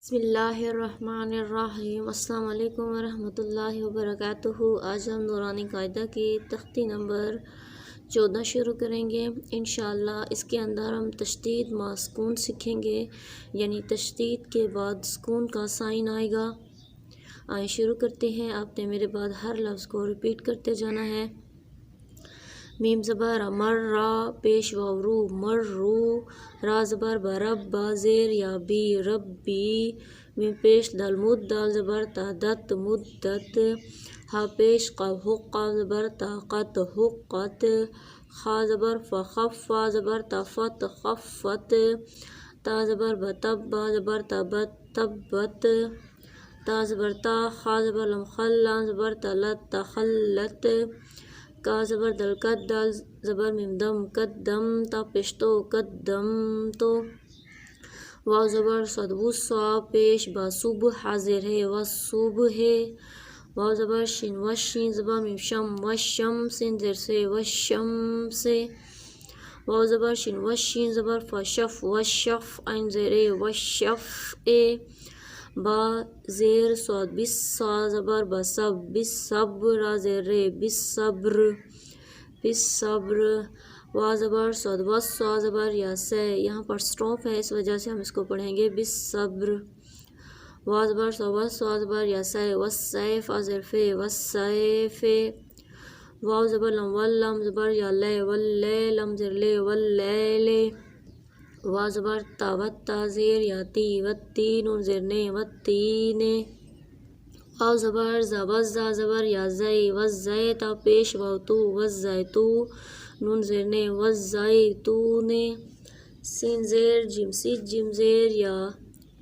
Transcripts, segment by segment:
بسم اللہ الرحمن الرحیم۔ السلام علیکم ورحمۃ اللہ وبرکاتہ۔ آج ہم نورانی قاعدہ کی تختی نمبر 14 شروع کریں گے انشاءاللہ۔ اس کے اندر ہم تشدید مع سکون سیکھیں گے، یعنی تشدید کے بعد سکون کا سائن آئے گا۔ آئیں شروع کرتے ہیں۔ آپ نے میرے بعد ہر لفظ کو ریپیٹ کرتے جانا ہے۔ میم زبر مر را پیش واو رو مر رو، را زبر برب با زیر یا بی رب بی، میم پیش دال مد دال زبر تا دت مدت، ہا پیش قاف حق قاف زبر تا قط حقت، خا زبر فخف فا زبر تا فت خفت، تا زبر بتب با زبر تا بت تبت، تا زبر تا خا زبر لم خل لام زبر تا لت تخلت، کا زبر دل کد دال زبر میم دم قدم، تا پیشتو قدم تو، واو زبر صد وسع پیش با صبح حاضر ہے وصبح ہے، واو زبر شین وشین زبر میم شم وشم سین زیر سے وشم سے، واو زبر شین وشین زبر فشف وشف عین زیر وشف اے، با زیر صاد بس سا زبر بسب بسب، را زیر بسبر بسبر، وا زبر صاد وس سا زبر یا سے، یہاں پر سٹاپ ہے اس وجہ سے ہم اس کو پڑھیں گے بسبر، وا زبر صاد وس سا زبر یا سے وسیف ازر فے وسیف، واو زبر لم ول لم زبر یا لے ولے لم زر لے ولیلے، وا زبر تا وت تا زیر یا تی وتی نون زر نے وتینے، واو زبر زا وز زا زبر یا زئی وزئی، تا پیش واو تو وزئی تو نون زیر نے وزئی تو نے، سین زیر جیم سج جیم زیر یا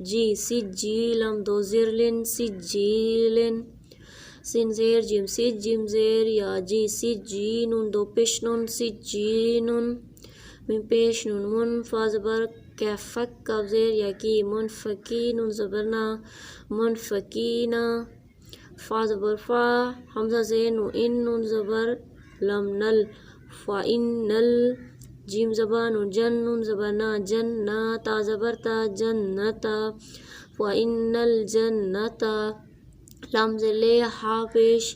جی سجی لم دو زر لن سجیلن، سین زیر جیم سج جیم زیر یا جی سجی نون دو پیش نون سجینن، میم پیش نون من فا زبر کیفک کاف زیر یا کی منفکی نون زبرنا منفکینا، فا زبر فا حمزہ زین و ان نون زبر لم نل فا ان نل، جیم زبان و جن نون زبرنا جننا، تا زبر تا جنتا فا ان الجنتا، لام زر لے ہا پیش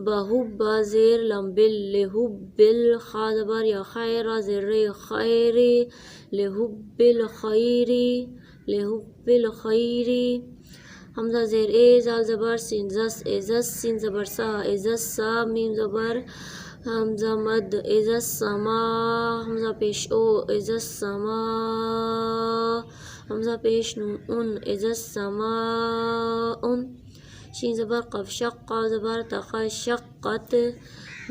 بہب با زیر لم بل لحب بل، خا زبر یا خیر را زر خیری لحب الخیری لحب الخیری، حمزہ زیر اے زال زبر سین زس ازس سین زبر سا ازس سا، میم زبر حمزہ مد ازس سما، حمزہ پیش او ازس سما، حمزہ پیش نون ان ازس سما ان، شین زبر قف شق قاف زبر تا شقت،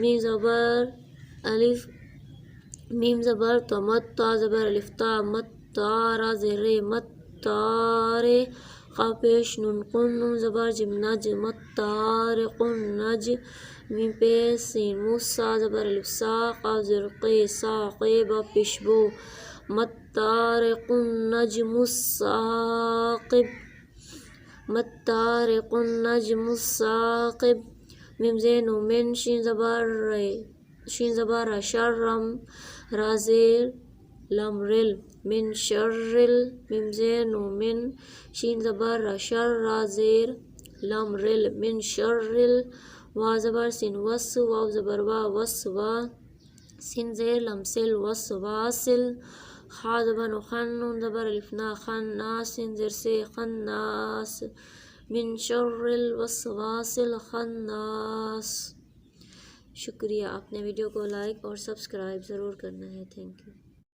میم زبر الف میم زبر تا مت تا زبر الف تا مت تا، را زر متارے، خا پیش نون قن نون زبر جم نج متار قن نج، میم پیش سین موسا زبر الف سا قاف زر قے سا قے، با پیش بو متارق النجم الثاقب متارق النجم الثاقب، میم زین و من شین زبر شین زبر را شرم، را زیر لم رل من شرل، میم زین و من شین زبر را شر را زیر لم رل من شرل، وا زبر سین وس واو زبر وا وس وا، سین زیر لم سل وس واسل، خا زبر و خن نون زبر الف نا خناس، سین زیر سے خناس، من شر الوسواس الخناس۔ شکریہ۔ آپ نے ویڈیو کو لائک اور سبسکرائب ضرور کرنا ہے۔ Thank you.